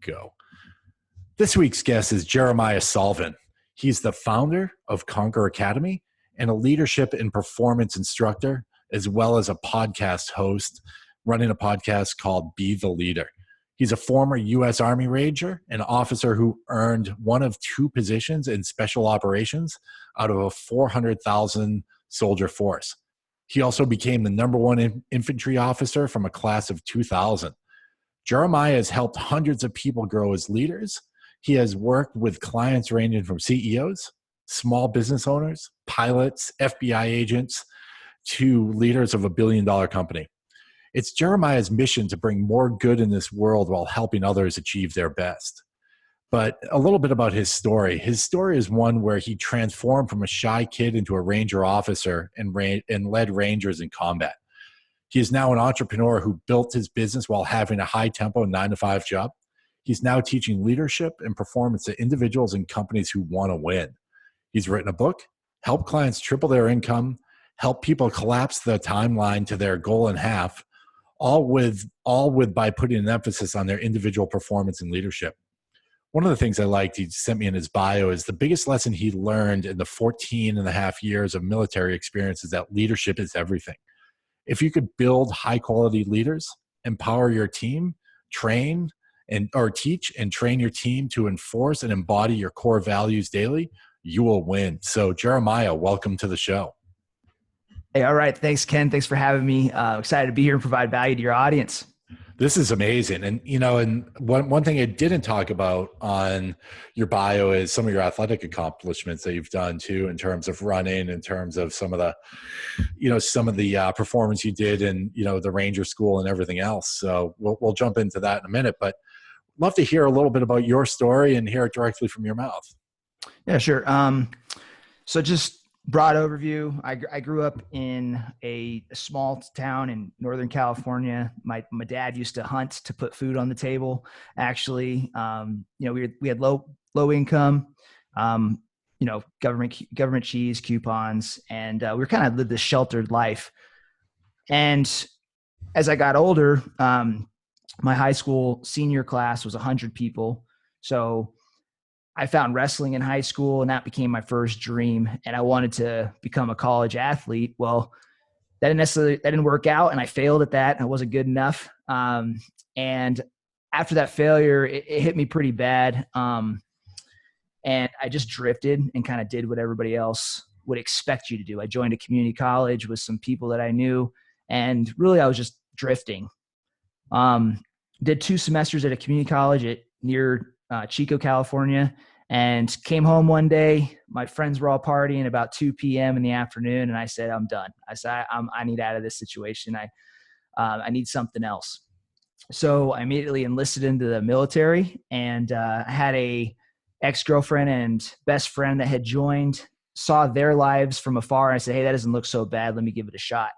go. This week's guest is Jeramiah Solven. He's the founder of Conquer Academy and a leadership and performance instructor, as well as a podcast host running a podcast called Be the Leader. He's a former U.S. Army Ranger, an officer who earned one of two positions in special operations out of a 400,000 soldier force. He also became the #1 infantry officer from a class of 2000. Jeramiah has helped hundreds of people grow as leaders. He has worked with clients ranging from CEOs, small business owners, pilots, FBI agents, to leaders of a billion-dollar company. It's Jeramiah's mission to bring more good in this world while helping others achieve their best. But a little bit about his story. His story is one where he transformed from a shy kid into a Ranger officer and led Rangers in combat. He is now an entrepreneur who built his business while having a high-tempo 9-to-5 job. He's now teaching leadership and performance to individuals and companies who want to win. He's written a book, helped clients triple their income, helped people collapse the timeline to their goal in half, all with by putting an emphasis on their individual performance and leadership. One of the things I liked he sent me in his bio is the biggest lesson he learned in the 14 and a half years of military experience is that leadership is everything. If you could build high quality leaders, empower your team, teach and train your team to enforce and embody your core values daily, you will win. So Jeramiah, welcome to the show. Hey, all right. Thanks, Ken. Thanks for having me. Excited to be here and provide value to your audience. This is amazing. And, one thing I didn't talk about on your bio is some of your athletic accomplishments that you've done too, in terms of running, in terms of some of the performance you did in, the Ranger School and everything else. So we'll jump into that in a minute, but love to hear a little bit about your story and hear it directly from your mouth. Yeah, sure. So just broad overview. I grew up in a small town in Northern California. My dad used to hunt to put food on the table. Actually, we had low income, government cheese coupons, and we were kind of lived this sheltered life. And as I got older, my high school senior class was 100 people. So I found wrestling in high school, and that became my first dream. And I wanted to become a college athlete. Well, that didn't work out, and I failed at that. I wasn't good enough. And after that failure, it hit me pretty bad. And I just drifted and kind of did what everybody else would expect you to do. I joined a community college with some people that I knew, and really I was just drifting. Did 2 semesters at a community college near Chico, California, and came home one day. My friends were all partying about 2 p.m. in the afternoon, and I said, I'm done. I said, I need out of this situation. I need something else. So I immediately enlisted into the military, and I had a ex-girlfriend and best friend that had joined, saw their lives from afar, and I said, hey, that doesn't look so bad. Let me give it a shot.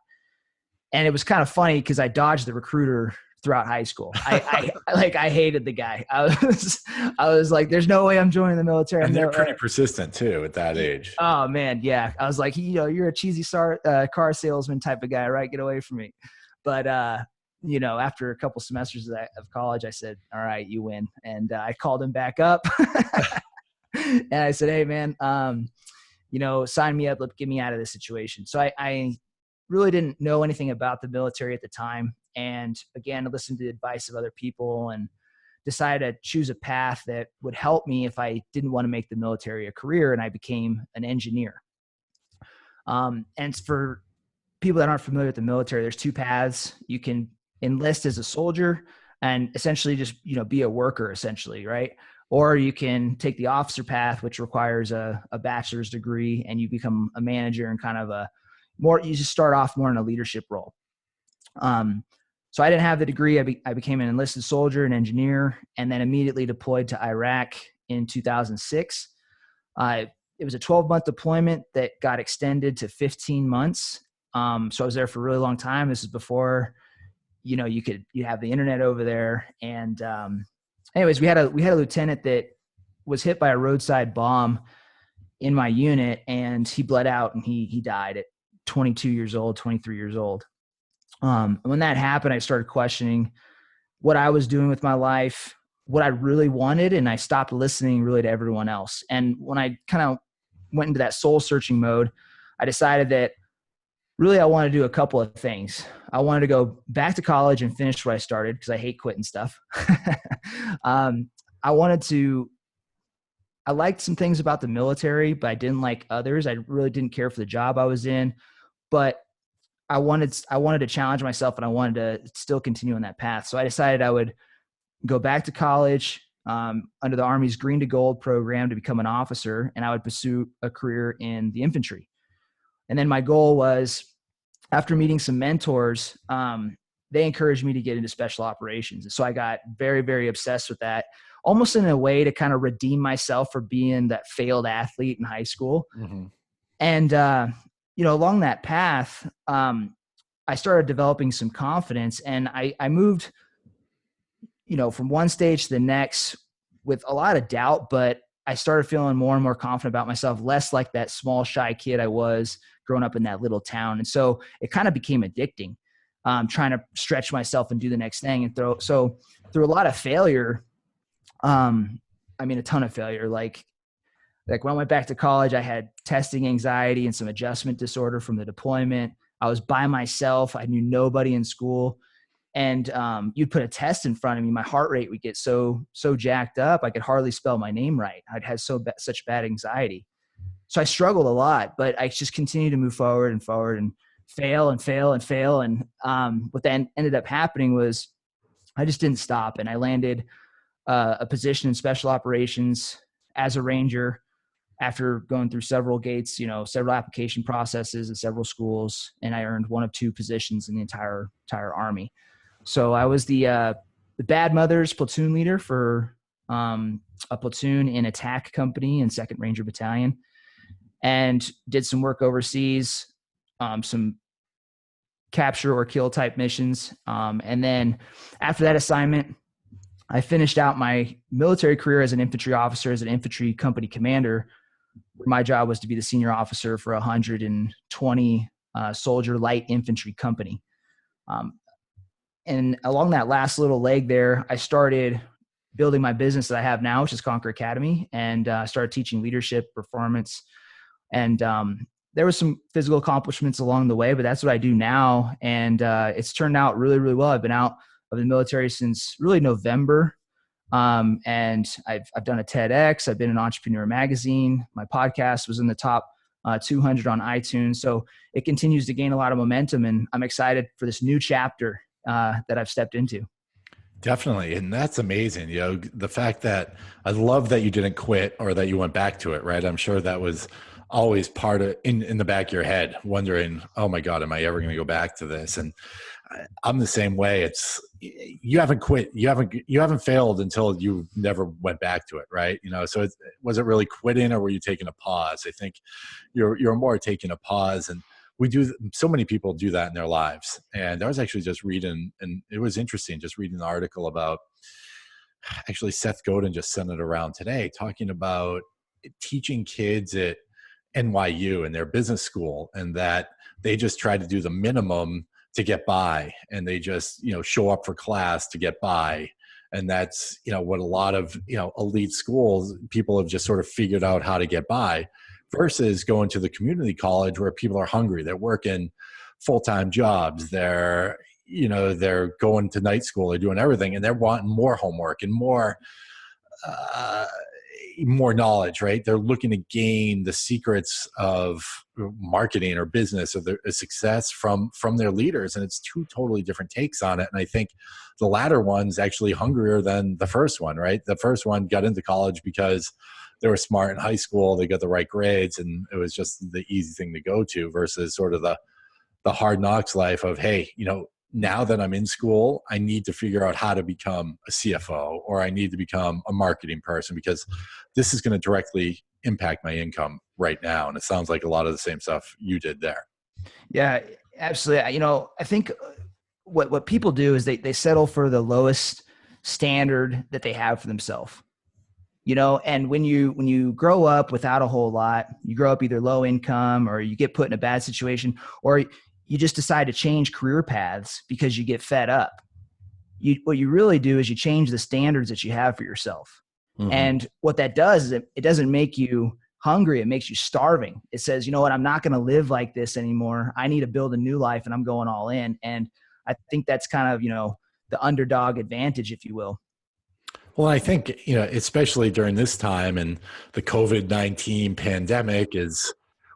And it was kind of funny because I dodged the recruiter throughout high school. I hated the guy. I was like, there's no way I'm joining the military. And they're pretty persistent too at that age. Oh man. Yeah. I was like, you're a cheesy car salesman type of guy, right? Get away from me. But, after a couple semesters of college, I said, all right, you win. And I called him back up and I said, hey man, sign me up. Get me out of this situation. So I really didn't know anything about the military at the time. And again, I listened to the advice of other people and decided to choose a path that would help me if I didn't want to make the military a career, and I became an engineer. And for people that aren't familiar with the military, there's 2 paths. You can enlist as a soldier and essentially just, be a worker essentially, right? Or you can take the officer path, which requires a bachelor's degree, and you become a manager and kind of you just start off more in a leadership role. So I didn't have the degree. I became an enlisted soldier, an engineer, and then immediately deployed to Iraq in 2006. It was a 12-month deployment that got extended to 15 months. So I was there for a really long time. This is before, you have the internet over there. And anyways, we had a lieutenant that was hit by a roadside bomb in my unit, and he bled out and he died at 22 years old, 23 years old. When that happened, I started questioning what I was doing with my life, what I really wanted, and I stopped listening really to everyone else. And when I kind of went into that soul searching mode, I decided that really I wanted to do a couple of things. I wanted to go back to college and finish what I started, because I hate quitting stuff. I wanted to, I liked some things about the military, but I didn't like others. I really didn't care for the job I was in, but I wanted to challenge myself, and I wanted to still continue on that path. So I decided I would go back to college under the Army's Green to Gold program to become an officer, and I would pursue a career in the infantry. And then my goal was, after meeting some mentors, they encouraged me to get into special operations. And so I got very, very obsessed with that, almost in a way to kind of redeem myself for being that failed athlete in high school. Mm-hmm. And, along that path, I started developing some confidence, and I moved, from one stage to the next with a lot of doubt, but I started feeling more and more confident about myself, less like that small, shy kid I was growing up in that little town. And so it kind of became addicting, trying to stretch myself and do the next thing. And through a lot of failure, a ton of failure, like when I went back to college, I had testing anxiety and some adjustment disorder from the deployment. I was by myself. I knew nobody in school. And you'd put a test in front of me, my heart rate would get so jacked up, I could hardly spell my name right. I'd had such bad anxiety. So I struggled a lot, but I just continued to move forward and fail and fail and fail. And what then ended up happening was I just didn't stop. And I landed a position in special operations as a ranger after going through several gates, several application processes at several schools. And I earned one of two positions in the entire Army. So I was the Bad Mothers platoon leader for a platoon in attack company in 2nd Ranger Battalion, and did some work overseas, some capture or kill type missions. And then after that assignment, I finished out my military career as an infantry officer, as an infantry company commander. My job was to be the senior officer for a 120 soldier light infantry company. And along that last little leg there, I started building my business that I have now, which is Conquer Academy, and started teaching leadership, performance. And there was some physical accomplishments along the way, but that's what I do now. And it's turned out really, really well. I've been out of the military since really November. And I've done a TEDx. I've been in Entrepreneur Magazine. My podcast was in the top 200 on iTunes. So it continues to gain a lot of momentum, and I'm excited for this new chapter that I've stepped into. Definitely. And that's amazing. The fact that I love that you didn't quit or that you went back to it, right? I'm sure that was always part of in the back of your head, wondering, oh my God, am I ever going to go back to this? And I'm the same way. It's, you haven't quit. You haven't failed until you never went back to it. Right. So was it really quitting, or were you taking a pause? I think you're more taking a pause, and so many people do that in their lives. And I was actually just reading, and it was interesting, just reading an article about, actually Seth Godin just sent it around today, talking about teaching kids at NYU in their business school, and that they just try to do the minimum to get by, and they just, show up for class to get by. And that's, what a lot of, elite schools, people have just sort of figured out how to get by, versus going to the community college where people are hungry. They're working full-time jobs. They're going to night school. They're doing everything, and they're wanting more homework and more knowledge, right? They're looking to gain the secrets of marketing or business or their success from their leaders. And it's two totally different takes on it. And I think the latter one's actually hungrier than the first one, right? The first one got into college because they were smart in high school, they got the right grades, and it was just the easy thing to go to, versus sort of the hard knocks life of, hey, now that I'm in school, I need to figure out how to become a CFO, or I need to become a marketing person, because this is going to directly impact my income right now. And it sounds like a lot of the same stuff you did there. Yeah, absolutely. I think what people do is they settle for the lowest standard that they have for themselves. And when you grow up without a whole lot, you grow up either low income, or you get put in a bad situation, or you just decide to change career paths because you get fed up. what you really do is you change the standards that you have for yourself. Mm-hmm. And what that does is it doesn't make you hungry. It makes you starving. It says, you know what, I'm not going to live like this anymore. I need to build a new life, and I'm going all in. And I think that's kind of, the underdog advantage, if you will. Well, I think, especially during this time and the COVID-19 pandemic is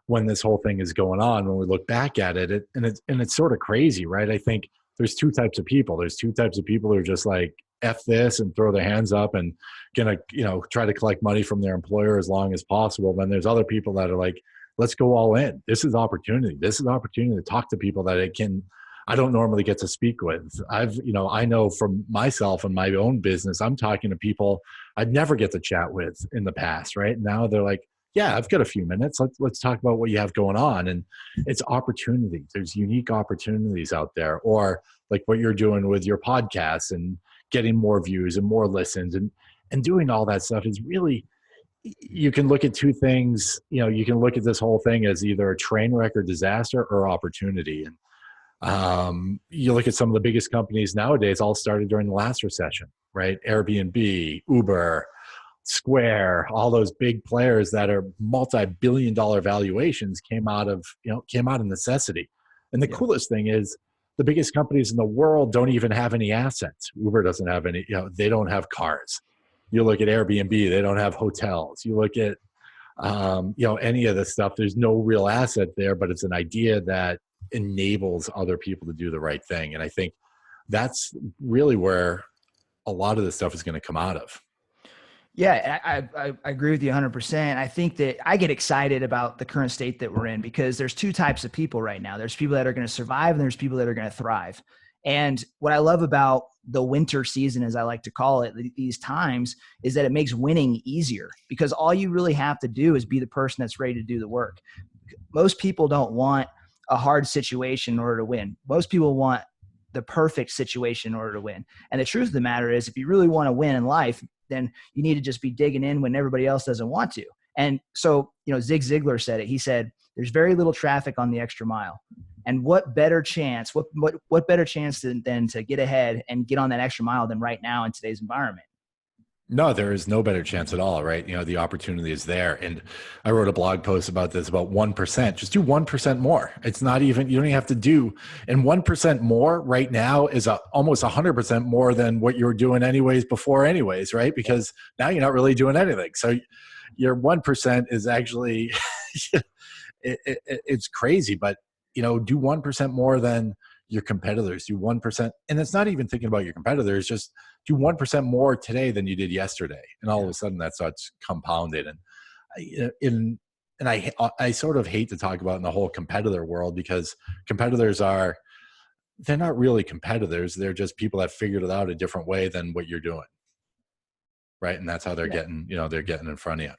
when this whole thing is going on, when we look back at it, and it's sort of crazy, right? I think there's two types of people. There's two types of people who are just like, F this and throw their hands up and gonna, try to collect money from their employer as long as possible. Then there's other people that are like, let's go all in. This is opportunity. This is opportunity to talk to people that I don't normally get to speak with. I know from myself and my own business, I'm talking to people I'd never get to chat with in the past, right? Now they're like, yeah, I've got a few minutes. Let's talk about what you have going on. And it's opportunity. There's unique opportunities out there, or like what you're doing with your podcasts and getting more views and more listens and doing all that stuff is really, you can look at two things. You can look at this whole thing as either a train wreck or disaster or opportunity. And you look at some of the biggest companies nowadays all started during the last recession, right? Airbnb, Uber, Square, all those big players that are multi-billion-dollar valuations came out of necessity. And the coolest thing is the biggest companies in the world don't even have any assets. Uber doesn't have any, they don't have cars. You look at Airbnb, they don't have hotels. You look at, any of this stuff, there's no real asset there, but it's an idea that enables other people to do the right thing. And I think that's really where a lot of this stuff is going to come out of. Yeah, I agree with you 100%. I think that I get excited about the current state that we're in because there's two types of people right now. There's people that are going to survive and there's people that are going to thrive. And what I love about the winter season, as I like to call it, these times, is that it makes winning easier because all you really have to do is be the person that's ready to do the work. Most people don't want a hard situation in order to win. Most people want the perfect situation in order to win. And the truth of the matter is, if you really want to win in life, then you need to just be digging in when everybody else doesn't want to. And so, Zig Ziglar said it. He said, there's very little traffic on the extra mile. And what better chance, what better chance than to get ahead and get on that extra mile than right now in today's environment? No, there is no better chance at all, right? The opportunity is there. And I wrote a blog post about this, about 1%. Just do 1% more. It's not even, you don't even have to do, and 1% more right now is almost 100% more than what you were doing before anyways, right? Because now you're not really doing anything. So your 1% is actually, it's crazy, but do 1% more than your competitors. Do 1%. And it's not even thinking about your competitors, just do 1% more today than you did yesterday. And all of a sudden that starts compounded. And I sort of hate to talk about in the whole competitor world because competitors they're not really competitors. They're just people that figured it out a different way than what you're doing. Right. And that's how they're getting, they're getting in front of you.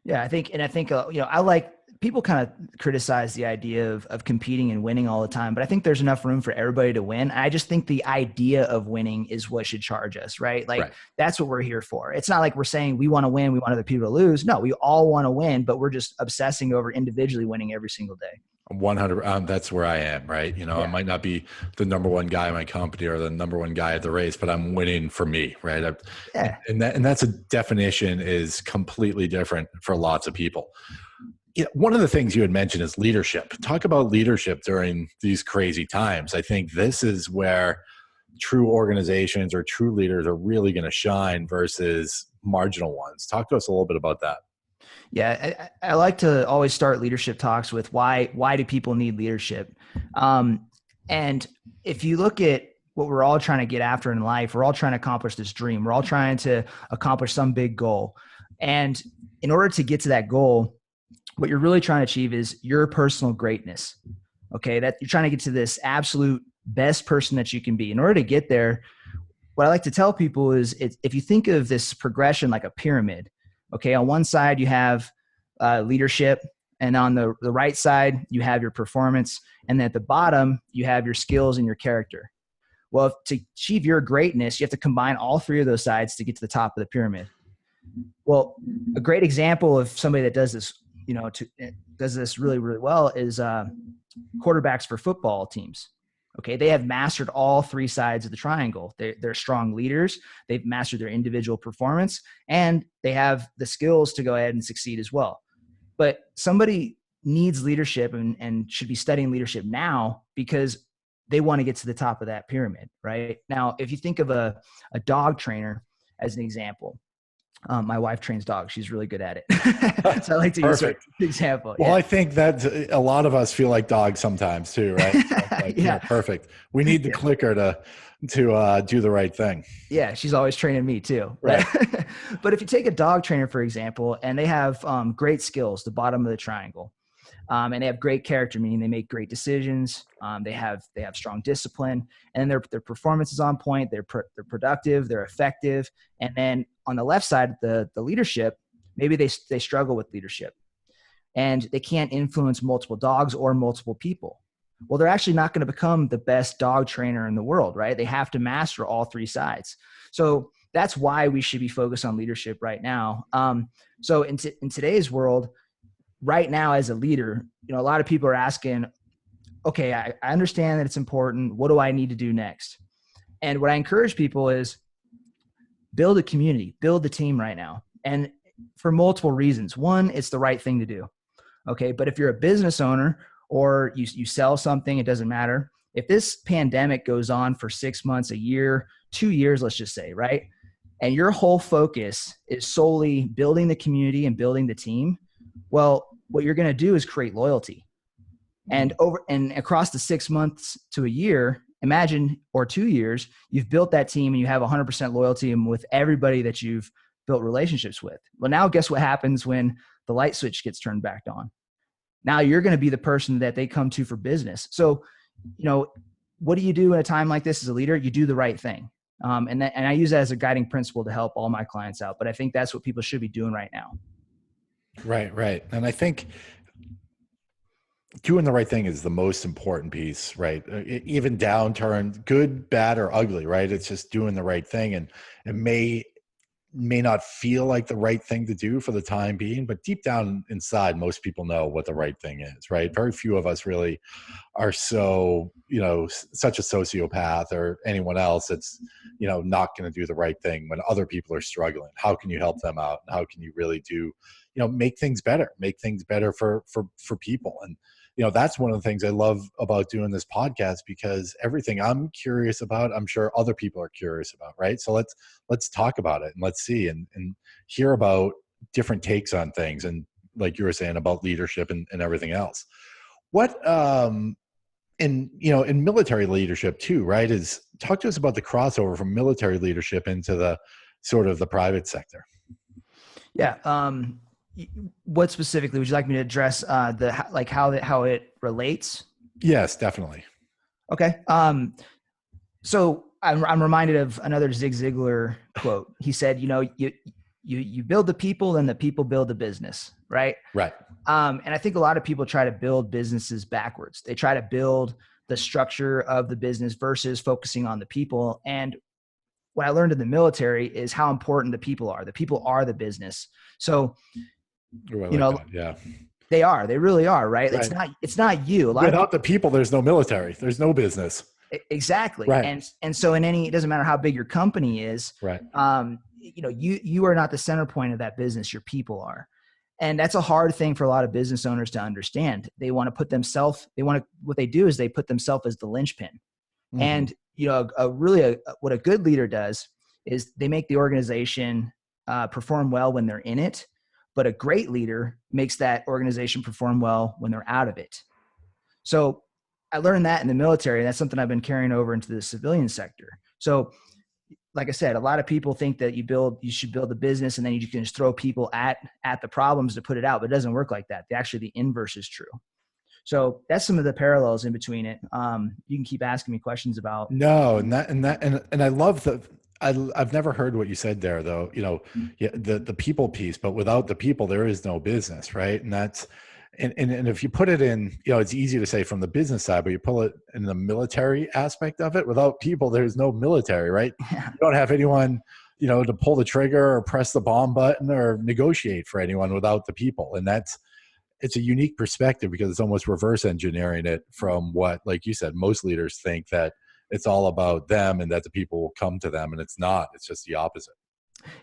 Yeah, I think, I like, people kind of criticize the idea of competing and winning all the time, but I think there's enough room for everybody to win. I just think the idea of winning is what should charge us, right? Like, That's what we're here for. It's not like we're saying we want to win, we want other people to lose. No, we all want to win, but we're just obsessing over individually winning every single day. 100. That's where I am, right? I might not be the number one guy in my company or the number one guy at the race, but I'm winning for me, right? And that's a definition is completely different for lots of people. One of the things you had mentioned is leadership. Talk about leadership during these crazy times. I think this is where true organizations or true leaders are really going to shine versus marginal ones. Talk to us a little bit about that. Yeah, I like to always start leadership talks with why do people need leadership? And if you look at what we're all trying to get after in life, we're all trying to accomplish this dream. We're all trying to accomplish some big goal. And in order to get to that goal, what you're really trying to achieve is your personal greatness. Okay, that you're trying to get to this absolute best person that you can be. In order to get there, what I like to tell people is if you think of this progression like a pyramid, okay, on one side you have leadership, and on the right side you have your performance, and then at the bottom you have your skills and your character. Well, to achieve your greatness, you have to combine all three of those sides to get to the top of the pyramid. Well, a great example of somebody that does this, does this really, really well is quarterbacks for football teams. Okay. They have mastered all three sides of the triangle. They're strong leaders. They've mastered their individual performance, and they have the skills to go ahead and succeed as well. But somebody needs leadership and should be studying leadership now because they want to get to the top of that pyramid, right? Now, if you think of a dog trainer as an example, my wife trains dogs. She's really good at it. So I like to use an example. Well, I think that a lot of us feel like dogs sometimes too, right? So like, yeah, perfect. We need the clicker to do the right thing. Yeah, she's always training me too. Right. But if you take a dog trainer, for example, and they have great skills, the bottom of the triangle, and they have great character, meaning they make great decisions. They have strong discipline, and then their performance is on point. They're productive. They're effective. And then on the left side, the leadership, maybe they struggle with leadership, and they can't influence multiple dogs or multiple people. Well, they're actually not going to become the best dog trainer in the world, right? They have to master all three sides. So that's why we should be focused on leadership right now. So in today's world, right now as a leader, a lot of people are asking, okay, I understand that it's important. What do I need to do next? And what I encourage people is build a community, build the team right now. And for multiple reasons. One, it's the right thing to do. Okay. But if you're a business owner or you sell something, it doesn't matter. If this pandemic goes on for 6 months, a year, 2 years, let's just say, right? And your whole focus is solely building the community and building the team. Well, what you're going to do is create loyalty. And across the 6 months to a year, imagine, or 2 years, you've built that team and you have 100% loyalty with everybody that you've built relationships with. Well, now guess what happens when the light switch gets turned back on? Now you're going to be the person that they come to for business. So, what do you do in a time like this as a leader? You do the right thing. And I use that as a guiding principle to help all my clients out. But I think that's what people should be doing right now. Right. And I think doing the right thing is the most important piece, right? Even downturn, good, bad, or ugly, right? It's just doing the right thing. And it may not feel like the right thing to do for the time being, but deep down inside, most people know what the right thing is, right? Very few of us really are so, such a sociopath or anyone else that's, not going to do the right thing when other people are struggling. How can you help them out? And how can you really do, make things better for people? And, that's one of the things I love about doing this podcast, because everything I'm curious about, I'm sure other people are curious about, right? So let's talk about it and let's see and hear about different takes on things. And like you were saying about leadership and everything else. What, in military leadership too, right? Talk to us about the crossover from military leadership into the sort of the private sector. Yeah. What specifically would you like me to address? How it relates? Yes, definitely. Okay. So I'm reminded of another Zig Ziglar quote. He said, you build the people, then the people build the business, right? Right. And I think a lot of people try to build businesses backwards. They try to build the structure of the business versus focusing on the people. And what I learned in the military is how important the people are. The people are the business. So, they are. They really are, right? It's not you. Without the people, there's no military. There's no business. Exactly. Right. And so it doesn't matter how big your company is. Right. You are not the center point of that business. Your people are. And that's a hard thing for a lot of business owners to understand. They want to put themselves, what they do is they put themselves as the linchpin. Mm-hmm. And, what a good leader does is they make the organization perform well when they're in it. But a great leader makes that organization perform well when they're out of it. So I learned that in the military, and that's something I've been carrying over into the civilian sector. So like I said, a lot of people think that you should build a business and then you can just throw people at the problems to put it out, but it doesn't work like that. Actually, the inverse is true. So that's some of the parallels in between it. You can keep asking me questions about. No, and I love I've never heard what you said there, though. The people piece, but without the people, there is no business, right? And that's and if you put it in, it's easy to say from the business side, but you pull it in the military aspect of it. Without people, there's no military, right? Yeah. You don't have anyone, to pull the trigger or press the bomb button or negotiate for anyone without the people, and that's it's a unique perspective because it's almost reverse engineering it from what, like you said, most leaders think that it's all about them and that the people will come to them, and it's not. It's just the opposite.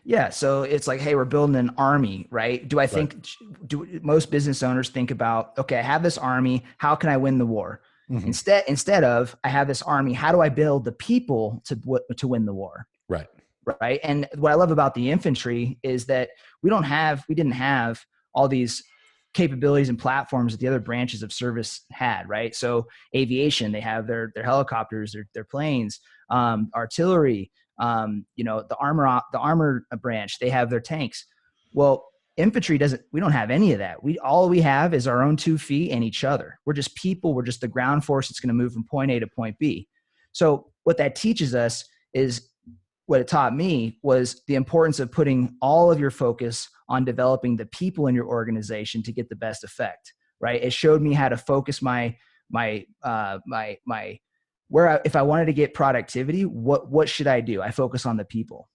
Yeah. So it's like, hey, we're building an army, right? Do I Right. think, do most business owners think about, okay, I have this army. How can I win the war? Hmm. Instead of, I have this army. How do I build the people to win the war? Right. Right. And what I love about the infantry is that we didn't have all these capabilities and platforms that the other branches of service had. Right. So aviation, they have their helicopters, their planes, artillery, the armor branch, they have their tanks. Well, infantry we don't have any of that. All we have is our own 2 feet and each other. We're just people. We're just the ground force that's going to move from point A to point B. So what that teaches us is, what it taught me was the importance of putting all of your focus on developing the people in your organization to get the best effect. Right. It showed me how to focus if I wanted to get productivity, what should I do? I focus on the people.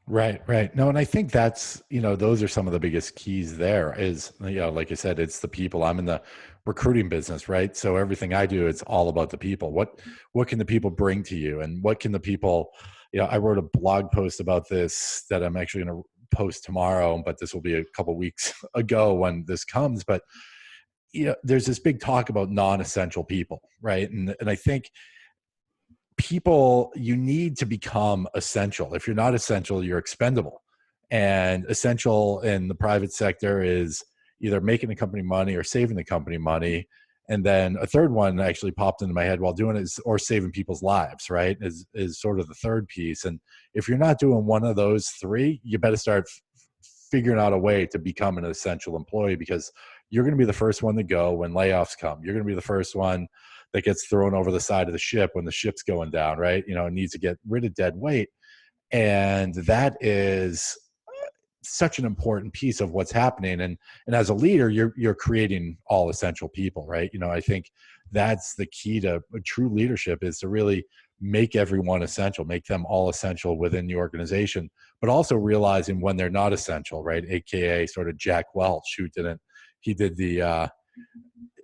Right, right. No, and I think that's, those are some of the biggest keys there is, like I said, it's the people. I'm in the recruiting business, right? So everything I do, it's all about the people. What can the people bring to you? And what can the people, I wrote a blog post about this that I'm actually going to post tomorrow, but this will be a couple weeks ago when this comes. But, there's this big talk about non-essential people, right? And I think people, you need to become essential. If you're not essential, you're expendable. And essential in the private sector is either making the company money or saving the company money. And then a third one actually popped into my head while doing it or saving people's lives, right? Is sort of the third piece. And if you're not doing one of those three, you better start figuring out a way to become an essential employee, because you're going to be the first one to go when layoffs come. You're going to be the first one that gets thrown over the side of the ship when the ship's going down, right? It needs to get rid of dead weight. And that is such an important piece of what's happening. And as a leader, you're creating all essential people, right? I think that's the key to true leadership, is to really make everyone essential, make them all essential within the organization, but also realizing when they're not essential, right? AKA sort of Jack Welch, he did the,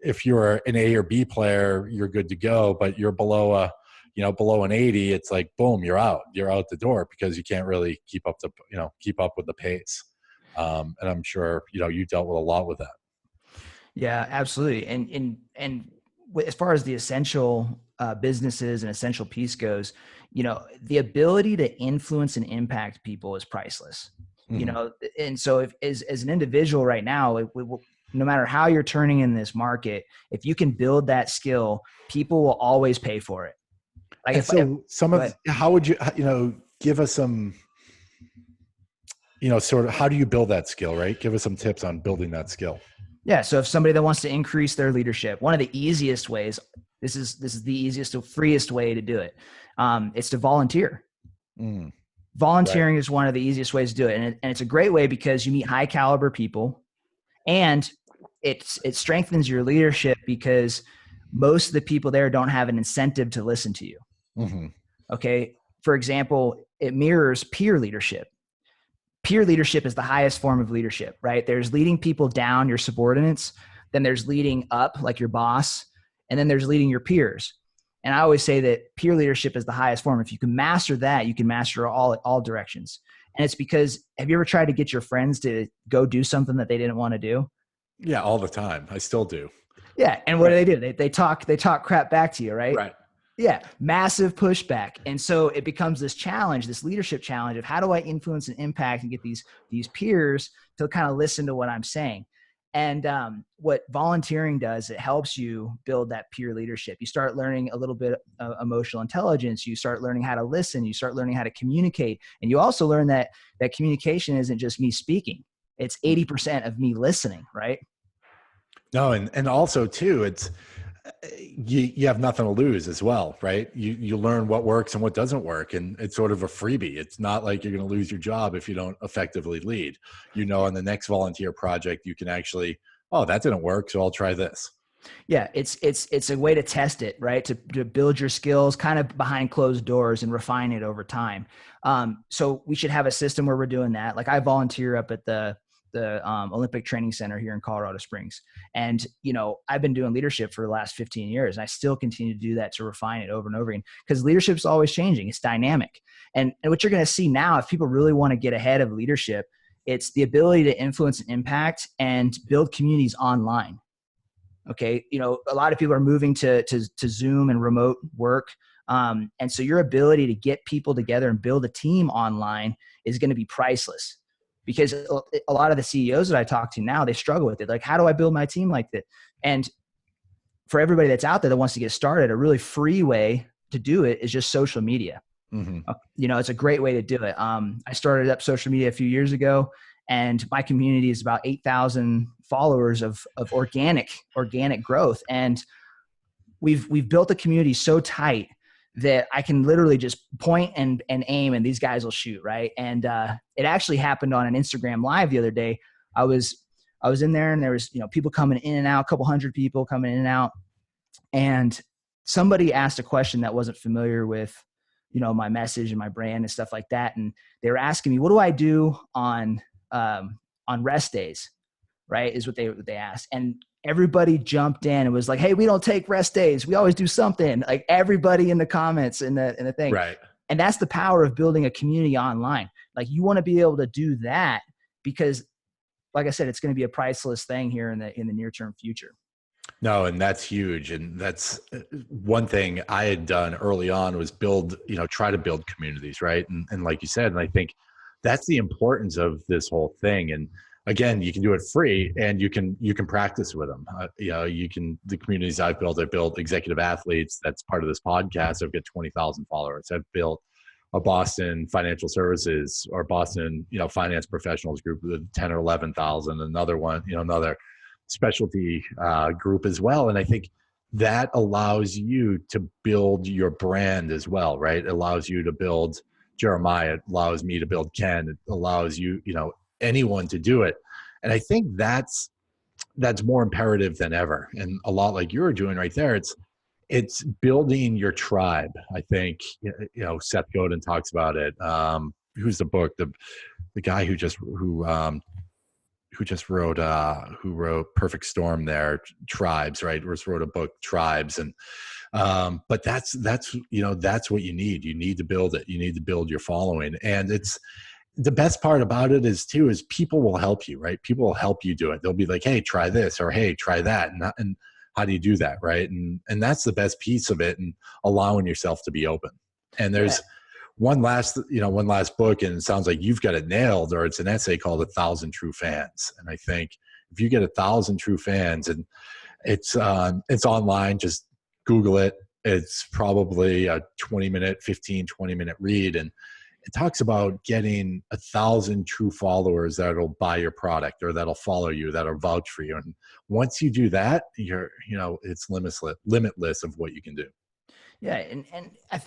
if you're an A or B player, you're good to go, but you're below an 80, it's like, boom, you're out the door, because you can't really keep up with the pace. And I'm sure, you dealt with a lot with that. Yeah, absolutely. And as far as the essential businesses and essential piece goes, the ability to influence and impact people is priceless. Mm-hmm. And so if as an individual right now, no matter how you're turning in this market, if you can build that skill, people will always pay for it. Like, how would you, give us some, sort of, how do you build that skill, right? Give us some tips on building that skill. Yeah. So if somebody that wants to increase their leadership, one of the easiest ways, this is the easiest, freest way to do it. It's to volunteer. Volunteering Right. is one of the easiest ways to do it. And it's a great way because you meet high caliber people, and it strengthens your leadership because most of the people there don't have an incentive to listen to you. Mm-hmm. Okay. For example, it mirrors peer leadership. Peer leadership is the highest form of leadership, right? There's leading people down, your subordinates. Then there's leading up, like your boss. And then there's leading your peers. And I always say that peer leadership is the highest form. If you can master that, you can master all directions. And it's because, have you ever tried to get your friends to go do something that they didn't want to do? Yeah, all the time. I still do. Yeah. And what do? They talk crap back to you, right? Right. Yeah. Massive pushback. And so it becomes this challenge, this leadership challenge of how do I influence and impact and get these peers to kind of listen to what I'm saying. And what volunteering does, it helps you build that peer leadership. You start learning a little bit of emotional intelligence. You start learning how to listen. You start learning how to communicate. And you also learn that communication isn't just me speaking. It's 80% of me listening, right? No, and also too, it's you have nothing to lose as well, right? You learn what works and what doesn't work, and it's sort of a freebie. It's not like you're going to lose your job if you don't effectively lead. On the next volunteer project, you can actually, oh, that didn't work, so I'll try this. Yeah, it's a way to test it, right? To build your skills kind of behind closed doors and refine it over time. So we should have a system where we're doing that. Like, I volunteer up at the the Olympic Training Center here in Colorado Springs. And, I've been doing leadership for the last 15 years. And I still continue to do that to refine it over and over again, because leadership is always changing. It's dynamic. And what you're going to see now, if people really want to get ahead of leadership, it's the ability to influence and impact and build communities online. Okay. A lot of people are moving to Zoom and remote work. And so your ability to get people together and build a team online is going to be priceless, because a lot of the CEOs that I talk to now, they struggle with it. Like, how do I build my team like that? And for everybody that's out there that wants to get started, a really free way to do it is just social media. Mm-hmm. It's a great way to do it. I started up social media a few years ago, and my community is about 8,000 followers of organic growth. And we've built a community so tight that I can literally just point and aim, and these guys will shoot, right? And it actually happened on an Instagram Live the other day. I was in there, and there was people coming in and out, a couple hundred people coming in and out, and somebody asked a question that wasn't familiar with my message and my brand and stuff like that, and they were asking me, what do I do on rest days, right? Is what they asked. And everybody jumped in and was like, hey, we don't take rest days. We always do something. Like, everybody in the comments in the thing. Right. And that's the power of building a community online. Like, you want to be able to do that, because like I said, it's going to be a priceless thing here in the near-term future. No, and that's huge. And that's one thing I had done early on was try to build communities, right? And like you said, and I think that's the importance of this whole thing. And again, you can do it free, and you can practice with them. The communities I built executive athletes. That's part of this podcast. I've got 20,000 followers. I've built a Boston financial services or Boston, finance professionals group with 10 or 11,000, another one, another specialty group as well. And I think that allows you to build your brand as well, right? It allows you to build Jeremiah. It allows me to build Ken. It allows you, anyone to do it. And I think that's more imperative than ever. And a lot like you're doing right there, it's building your tribe. I think, Seth Godin talks about it. Who's the book? The guy who wrote Perfect Storm there, Tribes, right? Wrote a book, Tribes. And, but that's what you need. You need to build it. You need to build your following. And the best part about it is people will help you, right? People will help you do it. They'll be like, hey, try this, or hey, try that. And how do you do that? Right. And that's the best piece of it, and allowing yourself to be open. And there's one last book, and it sounds like you've got it nailed, or it's an essay called 1,000 True Fans. And I think if you get 1,000 true fans, and it's online, just Google it. It's probably a 20 minute read. And it talks about getting 1,000 true followers that'll buy your product, or that'll follow you, that'll vouch for you. And once you do that, it's limitless of what you can do. Yeah. And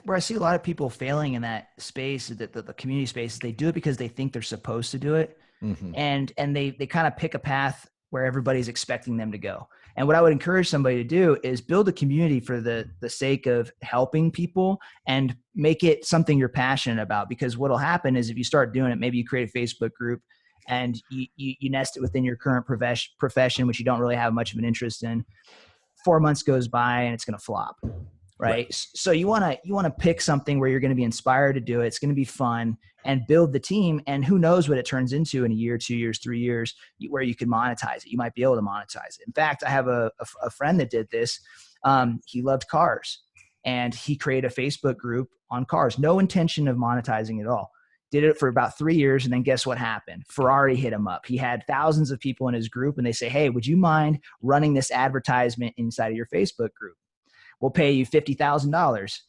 where I see a lot of people failing in that space, the community space, they do it because they think they're supposed to do it. Mm-hmm. And they kind of pick a path where everybody's expecting them to go. And what I would encourage somebody to do is build a community for the sake of helping people, and make it something you're passionate about. Because what'll happen is, if you start doing it, maybe you create a Facebook group and you nest it within your current profession, which you don't really have much of an interest in. 4 months goes by and it's going to flop. Right. So you want to pick something where you're going to be inspired to do it. It's going to be fun, and build the team. And who knows what it turns into in a year, 2 years, 3 years, where you can monetize it. You might be able to monetize it. In fact, I have a friend that did this. He loved cars, and he created a Facebook group on cars. No intention of monetizing at all. Did it for about 3 years. And then guess what happened? Ferrari hit him up. He had thousands of people in his group, and they say, hey, would you mind running this advertisement inside of your Facebook group? We'll pay you $50,000.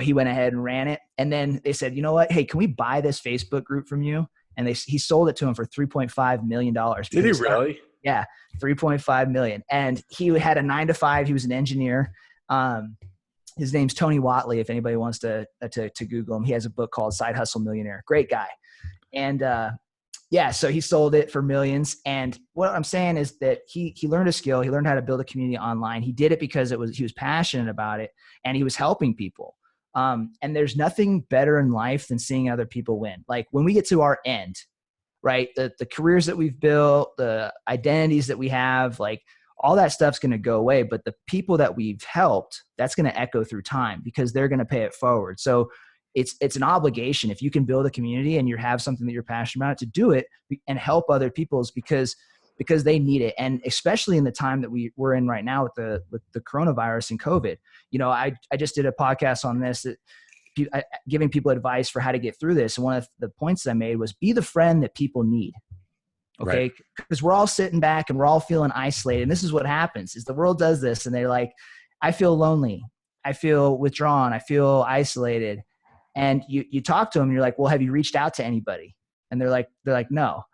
He went ahead and ran it. And then they said, you know what? Hey, can we buy this Facebook group from you? And he sold it to him for $3.5 million. Did he really? Yeah. $3.5 million. And he had a 9-to-5. He was an engineer. His name's Tony Watley. If anybody wants to Google him, he has a book called Side Hustle Millionaire. Great guy. And, so he sold it for millions. And what I'm saying is that he learned a skill. He learned how to build a community online. He did it because he was passionate about it, and he was helping people. And there's nothing better in life than seeing other people win. Like, when we get to our end, right? The careers that we've built, the identities that we have, like all that stuff's going to go away. But the people that we've helped, that's going to echo through time because they're going to pay it forward. So it's an obligation. If you can build a community and you have something that you're passionate about, to do it and help other people's because they need it. And especially in the time that we're in right now with the coronavirus and COVID, I just did a podcast on this, that giving people advice for how to get through this. And one of the points I made was be the friend that people need. Okay. Because we're all sitting back and we're all feeling isolated. And this is what happens is the world does this. And they're like, I feel lonely. I feel withdrawn. I feel isolated. And you talk to them and you're like, well, have you reached out to anybody? And they're like, no.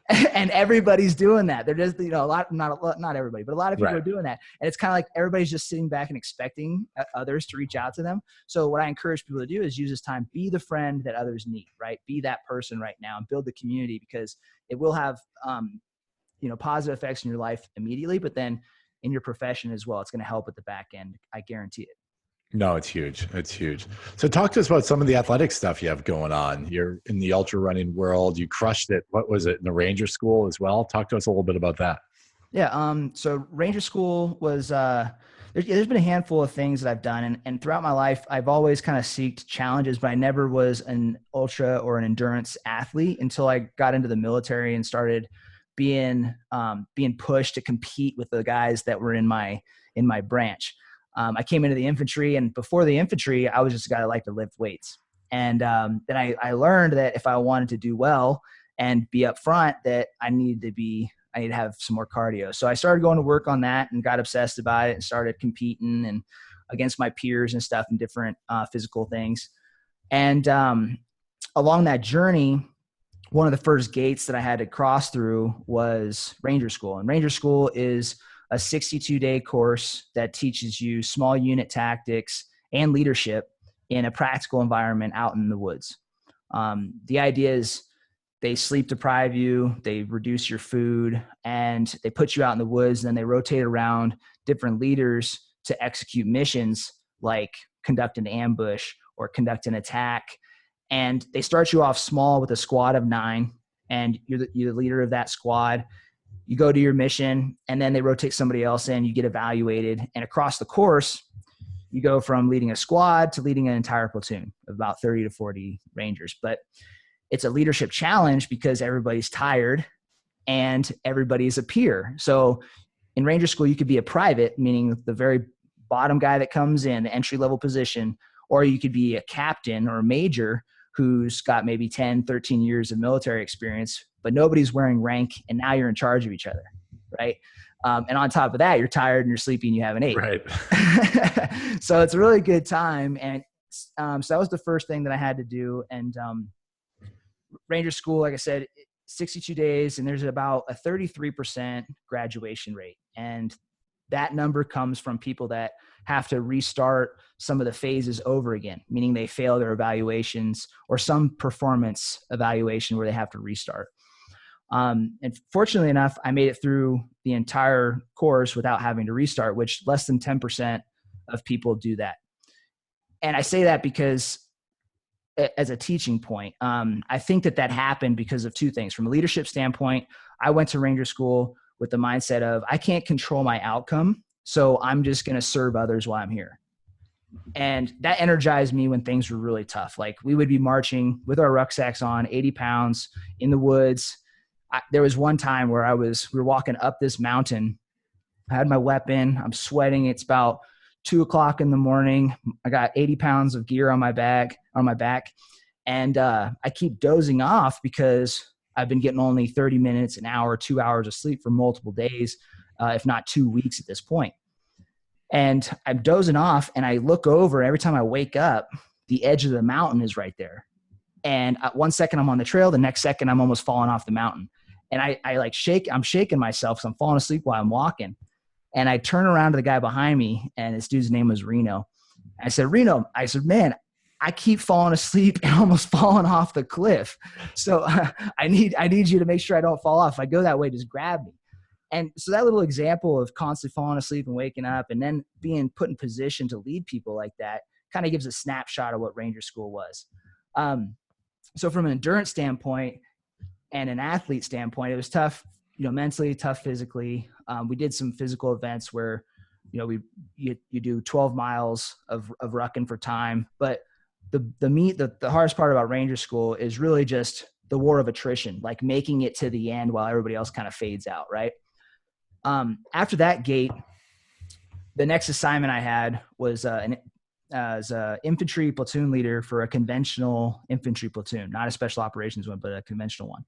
And everybody's doing that. They're just, not everybody, but a lot of people are doing that. And it's kind of like everybody's just sitting back and expecting others to reach out to them. So what I encourage people to do is use this time, be the friend that others need, right? Be that person right now and build the community, because it will have, positive effects in your life immediately, but then in your profession as well. It's going to help at the back end. I guarantee it. No, it's huge. It's huge. So talk to us about some of the athletic stuff you have going on. You're in the ultra running world. You crushed it. What was it, in the Ranger School as well? Talk to us a little bit about that. Yeah. So Ranger School was, there's been a handful of things that I've done. And throughout my life, I've always kind of seeked challenges, but I never was an ultra or an endurance athlete until I got into the military and started being pushed to compete with the guys that were in my branch. I came into the infantry, and before the infantry, I was just a guy that liked to lift weights. And then I learned that if I wanted to do well and be up front, that I need to have some more cardio. So I started going to work on that and got obsessed about it and started competing and against my peers and stuff in different physical things. And along that journey, one of the first gates that I had to cross through was Ranger School. And Ranger School is a 62-day course that teaches you small unit tactics and leadership in a practical environment out in the woods. The idea is they sleep deprive you, they reduce your food, and they put you out in the woods, and then they rotate around different leaders to execute missions like conduct an ambush or conduct an attack. And they start you off small with a squad of 9, and you're the leader of that squad. You go to your mission, and then they rotate somebody else in, you get evaluated. And across the course, you go from leading a squad to leading an entire platoon of about 30 to 40 Rangers. But it's a leadership challenge because everybody's tired and everybody's a peer. So in Ranger School, you could be a private, meaning the very bottom guy that comes in, the entry-level position, or you could be a captain or a major who's got maybe 10, 13 years of military experience, but nobody's wearing rank, and now you're in charge of each other, right? And on top of that, you're tired and you're sleepy and you haven't ate. Right. So it's a really good time. And so that was the first thing that I had to do. And Ranger School, like I said, 62 days, and there's about a 33% graduation rate. And that number comes from people that have to restart some of the phases over again, meaning they fail their evaluations or some performance evaluation where they have to restart. And fortunately enough, I made it through the entire course without having to restart, which less than 10% of people do that. And I say that because as a teaching point, I think that happened because of two things. From a leadership standpoint, I went to Ranger School with the mindset of I can't control my outcome, so I'm just going to serve others while I'm here. And that energized me when things were really tough. Like we would be marching with our rucksacks on, 80 pounds in the woods. There was one time where we were walking up this mountain. I had my weapon. I'm sweating. It's about 2:00 in the morning. I got 80 pounds of gear on my back. And I keep dozing off because I've been getting only 30 minutes, an hour, 2 hours of sleep for multiple days, if not 2 weeks at this point. And I'm dozing off, and I look over. Every time I wake up, the edge of the mountain is right there. And 1 second I'm on the trail, the next second I'm almost falling off the mountain. And I'm shaking myself because I'm falling asleep while I'm walking. And I turn around to the guy behind me, and this dude's name was Reno. I said, Reno, man, I keep falling asleep and almost falling off the cliff. So I need you to make sure I don't fall off. If I go that way, just grab me. And so that little example of constantly falling asleep and waking up and then being put in position to lead people like that kind of gives a snapshot of what Ranger School was. So from an endurance standpoint, and an athlete standpoint, it was tough, mentally, tough physically. We did some physical events where, you do 12 miles of rucking for time, but the hardest part about Ranger School is really just the war of attrition, like making it to the end while everybody else kind of fades out. Right. After that gate, the next assignment I had was as an infantry platoon leader for a conventional infantry platoon, not a special operations one, but a conventional one.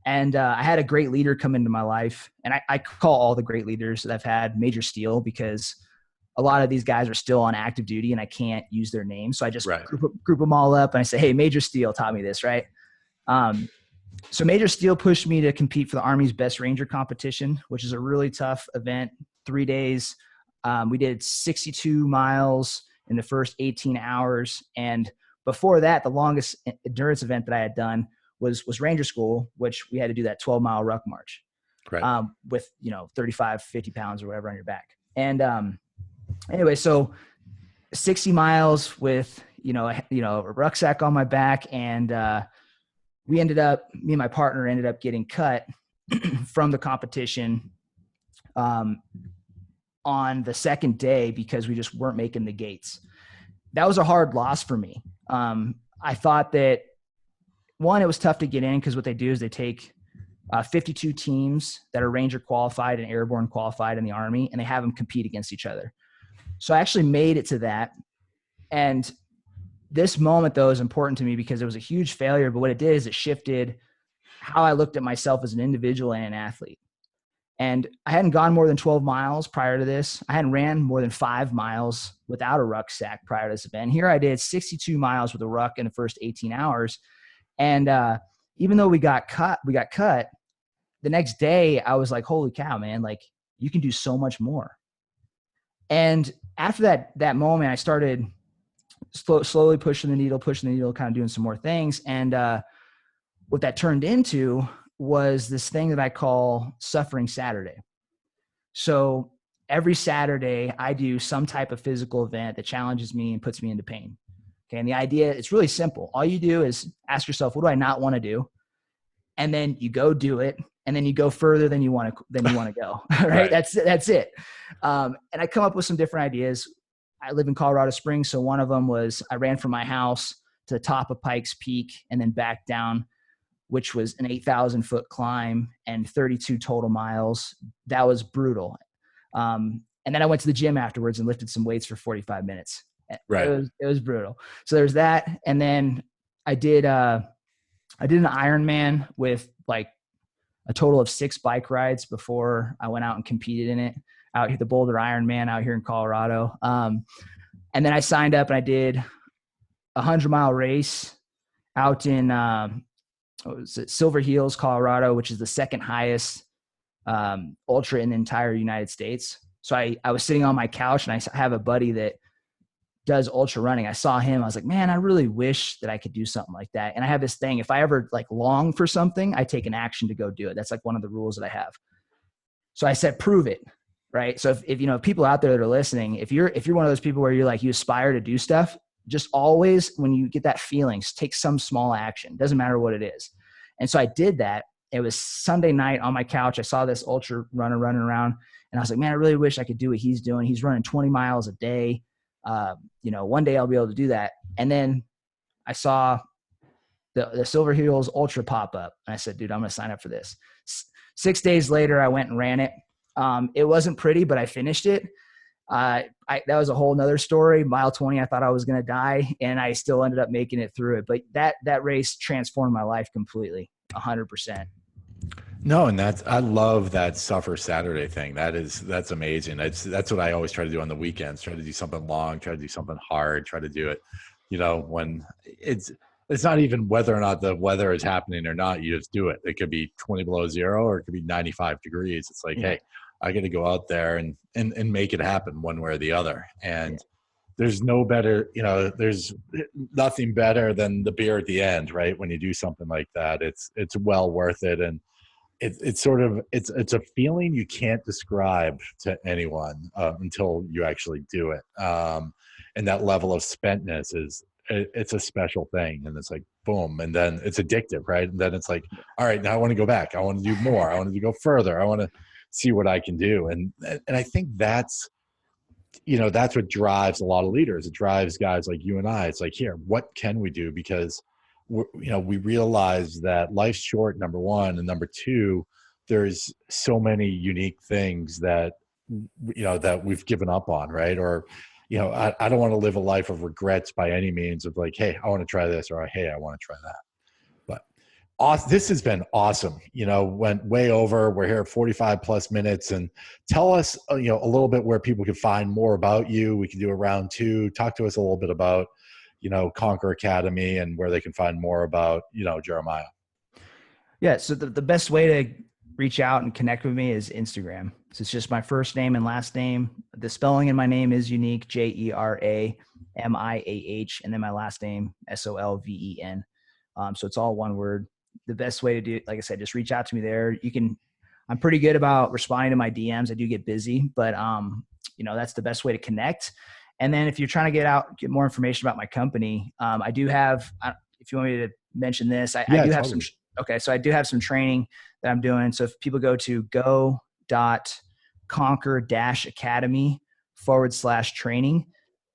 And I had a great leader come into my life, and I call all the great leaders that I've had Major Steel, because a lot of these guys are still on active duty and I can't use their names. So I just group them all up and I say, hey, Major Steel taught me this, right? So Major Steel pushed me to compete for the Army's Best Ranger competition, which is a really tough event, 3 days. We did 62 miles in the first 18 hours. And before that, the longest endurance event that I had done was Ranger School, which we had to do that 12-mile ruck march, with, 35, 50 pounds or whatever on your back. And anyway, so 60 miles with, a rucksack on my back. And me and my partner ended up getting cut from the competition on the second day because we just weren't making the gates. That was a hard loss for me. I thought that, one, it was tough to get in because what they do is they take 52 teams that are Ranger qualified and Airborne qualified in the Army, and they have them compete against each other. So I actually made it to that. And this moment, though, is important to me because it was a huge failure, but what it did is it shifted how I looked at myself as an individual and an athlete. And I hadn't gone more than 12 miles prior to this. I hadn't ran more than 5 miles without a rucksack prior to this event. Here I did 62 miles with a ruck in the first 18 hours. And even though we got cut, the next day I was like, holy cow, man, like you can do so much more. And after that moment, I started slowly pushing the needle, kind of doing some more things. And what that turned into was this thing that I call Suffering Saturday. So every Saturday I do some type of physical event that challenges me and puts me into pain. Okay. And the idea, it's really simple. All you do is ask yourself, what do I not want to do? And then you go do it. And then you go further than you want to go. Right? That's it. And I come up with some different ideas. I live in Colorado Springs. So one of them was I ran from my house to the top of Pikes Peak and then back down, which was an 8,000 foot climb and 32 total miles. That was brutal. And then I went to the gym afterwards and lifted some weights for 45 minutes. Right. It was brutal. So there's that. And then I did an Ironman with like a total of 6 bike rides before I went out and competed in it out here, the Boulder Ironman out here in Colorado. And then I signed up and I did a 100-mile race out in, Silver Hills, Colorado, which is the second highest ultra in the entire United States. So I was sitting on my couch and I have a buddy that does ultra running. I saw him. I was like, man, I really wish that I could do something like that. And I have this thing, if I ever like long for something, I take an action to go do it. That's like one of the rules that I have. So I said, prove it. Right. So if people out there that are listening, if you're one of those people where you're like, you aspire to do stuff, just always, when you get that feeling, take some small action. Doesn't matter what it is. And so I did that. It was Sunday night on my couch. I saw this ultra runner running around and I was like, man, I really wish I could do what he's doing. He's running 20 miles a day. One day I'll be able to do that. And then I saw the Silver Hills Ultra pop up and I said, dude, I'm going to sign up for this. 6 days later, I went and ran it. It wasn't pretty, but I finished it. That was a whole nother story. Mile 20, I thought I was going to die and I still ended up making it through it. But that race transformed my life completely, 100%. No, and I love that Suffer Saturday thing. That's amazing. That's what I always try to do on the weekends. Try to do something long, try to do something hard, try to do it, when it's not even whether or not the weather is happening or not, you just do it. It could be 20 below zero or it could be 95 degrees. It's like, hey, I got to go out there and make it happen one way or the other. And there's no better, there's nothing better than the beer at the end, right? When you do something like that, it's well worth it. And it's a feeling you can't describe to anyone until you actually do it. And that level of spentness it's a special thing. And it's like, boom. And then it's addictive, right? And then it's like, all right, now I want to go back. I want to do more. I want to go further. I want to see what I can do. And I think that's what drives a lot of leaders. It drives guys like you and I. It's like, here, what can we do? Because we realize that life's short, number one, and number two, there's so many unique things that that we've given up on, right? Or I don't want to live a life of regrets by any means, of like, hey, I want to try this, or hey, I want to try that. But this has been awesome. Went way over. We're here 45 plus minutes, and tell us a little bit where people can find more about you. We can do a round two. Talk to us a little bit about Conquer Academy and where they can find more about Jeramiah. Yeah, so the best way to reach out and connect with me is Instagram. So it's just my first name and last name. The spelling in my name is unique, Jeramiah, and then my last name, Solven. So it's all one word. The best way to do it, like I said, just reach out to me there. I'm pretty good about responding to my DMs. I do get busy, but that's the best way to connect. And then if you're trying to get more information about my company, I do have, if you want me to mention this, I do have some. Okay. So I do have some training that I'm doing. So if people go to go.conquer-academy/training,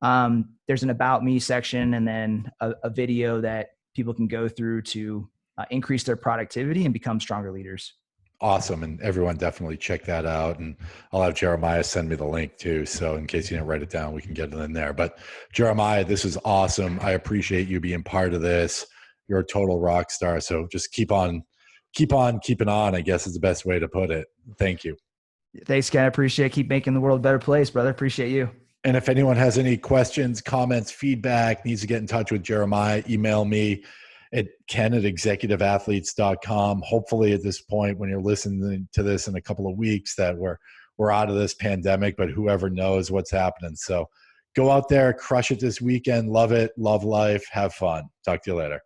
there's an about me section, and then a video that people can go through to increase their productivity and become stronger leaders. Awesome. And everyone definitely check that out. And I'll have Jeramiah send me the link too. So in case you didn't write it down, we can get it in there. But Jeramiah, this is awesome. I appreciate you being part of this. You're a total rock star. So just keep on keeping on, I guess is the best way to put it. Thank you. Thanks, Ken. I appreciate it. Keep making the world a better place, brother. Appreciate you. And if anyone has any questions, comments, feedback, needs to get in touch with Jeramiah, email me at ken@executiveathletes.com. Hopefully at this point, when you're listening to this in a couple of weeks, that we're out of this pandemic, but whoever knows what's happening. So go out there, crush it this weekend. Love it. Love life. Have fun. Talk to you later.